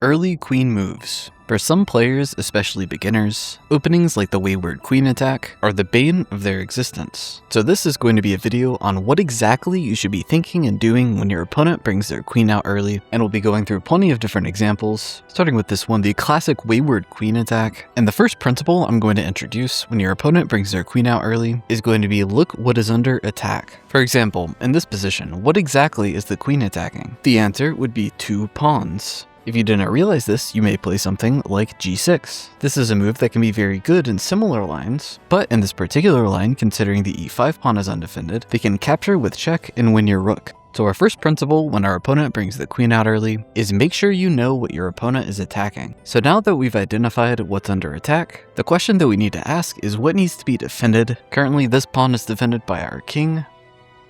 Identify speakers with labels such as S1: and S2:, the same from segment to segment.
S1: Early queen moves. For some players, especially beginners, openings like the Wayward queen attack are the bane of their existence. So this is going to be a video on what exactly you should be thinking and doing when your opponent brings their queen out early, and we'll be going through plenty of different examples, starting with this one, the classic Wayward queen attack. And the first principle I'm going to introduce when your opponent brings their queen out early is going to be look what is under attack. For example, in this position, what exactly is the queen attacking? The answer would be 2 pawns. If you didn't realize this, you may play something like g6. This is a move that can be very good in similar lines, but in this particular line, considering the e5 pawn is undefended, they can capture with check and win your rook. So our first principle when our opponent brings the queen out early is make sure you know what your opponent is attacking. So now that we've identified what's under attack, the question that we need to ask is what needs to be defended. Currently, this pawn is defended by our king,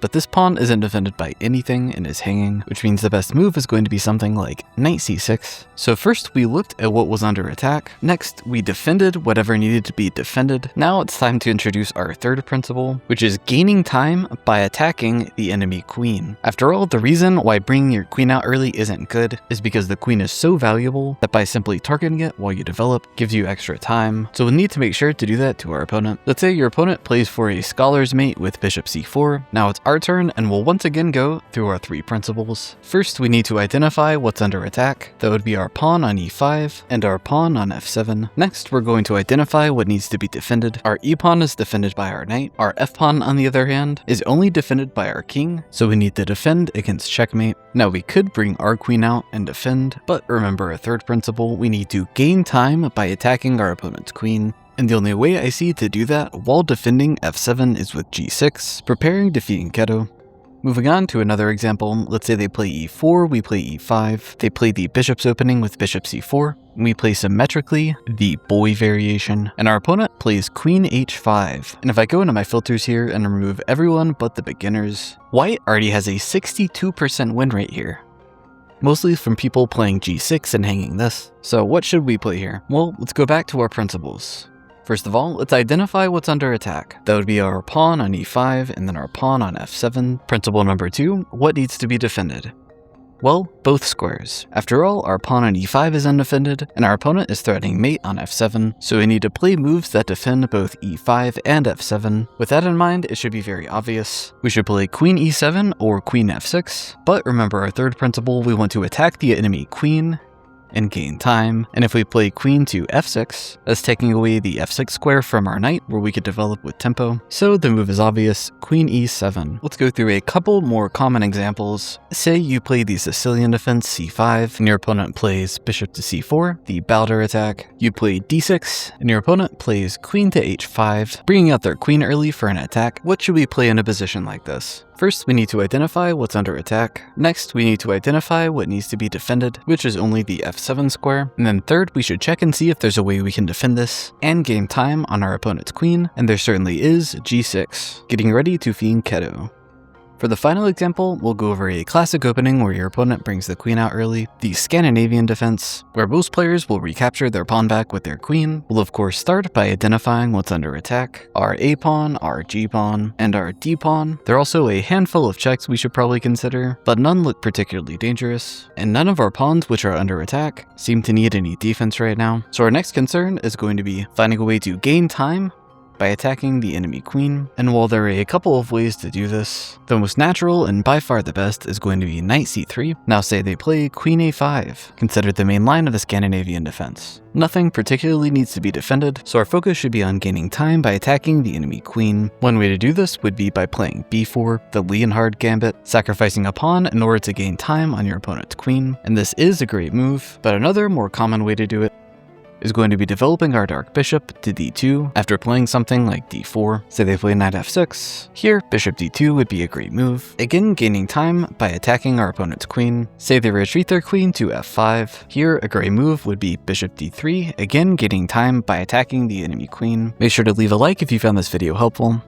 S1: but this pawn isn't defended by anything and is hanging, which means the best move is going to be something like knight c6. So first we looked at what was under attack, next we defended whatever needed to be defended. Now it's time to introduce our third principle, which is gaining time by attacking the enemy queen. After all, the reason why bringing your queen out early isn't good is because the queen is so valuable that by simply targeting it while you develop gives you extra time. So we'll need to make sure to do that to our opponent. Let's say your opponent plays for a scholar's mate with bishop c4. Now it's our turn, and we'll once again go through our 3 principles. First, we need to identify what's under attack. That would be our pawn on e5 and our pawn on f7. Next, we're going to identify what needs to be defended. Our e-pawn is defended by our knight. Our f-pawn, on the other hand, is only defended by our king, so we need to defend against checkmate. Now, we could bring our queen out and defend, but remember a third principle, we need to gain time by attacking our opponent's queen. And the only way I see to do that while defending f7 is with g6, preparing to fianchetto. Moving on to another example, let's say they play e4, we play e5, they play the bishop's opening with bishop c4, and we play symmetrically the boy variation, and our opponent plays queen h5. And if I go into my filters here and remove everyone but the beginners, white already has a 62% win rate here, mostly from people playing g6 and hanging this. So what should we play here? Well, let's go back to our principles. First of all, let's identify what's under attack. That would be our pawn on e5 and then our pawn on f7. Principle number 2, what needs to be defended? Well, both squares. After all, our pawn on e5 is undefended, and our opponent is threatening mate on f7, so we need to play moves that defend both e5 and f7. With that in mind, it should be very obvious. We should play queen e7 or queen f6, but remember our third principle, we want to attack the enemy queen and gain time. And if we play queen to f6, that's taking away the f6 square from our knight where we could develop with tempo. So the move is obvious, queen e7. Let's go through a couple more common examples. Say you play the Sicilian Defense c5 and your opponent plays bishop to c4, the Bowdler Attack. You play d6 and your opponent plays queen to h5, bringing out their queen early for an attack. What should we play in a position like this? First, we need to identify what's under attack. Next, we need to identify what needs to be defended, which is only the f7 square. And then third, we should check and see if there's a way we can defend this and gain time on our opponent's queen, and there certainly is g6, getting ready to fianchetto. For the final example, we'll go over a classic opening where your opponent brings the queen out early, the Scandinavian Defense, where most players will recapture their pawn back with their queen. We'll of course start by identifying what's under attack, our a-pawn, our g-pawn, and our d-pawn. There are also a handful of checks we should probably consider, but none look particularly dangerous, and none of our pawns which are under attack seem to need any defense right now. So our next concern is going to be finding a way to gain time by attacking the enemy queen. And while there are a couple of ways to do this, the most natural and by far the best is going to be knight c3. Now say they play queen a5, considered the main line of the Scandinavian defense. Nothing particularly needs to be defended, so our focus should be on gaining time by attacking the enemy queen. One way to do this would be by playing b4, the Leonhard gambit, sacrificing a pawn in order to gain time on your opponent's queen. And this is a great move, but another more common way to do it is going to be developing our dark bishop to d2 after playing something like d4. Say they play knight f6. Here, bishop d2 would be a great move, again gaining time by attacking our opponent's queen. Say they retreat their queen to f5. Here, a great move would be bishop d3, again gaining time by attacking the enemy queen. Make sure to leave a like if you found this video helpful.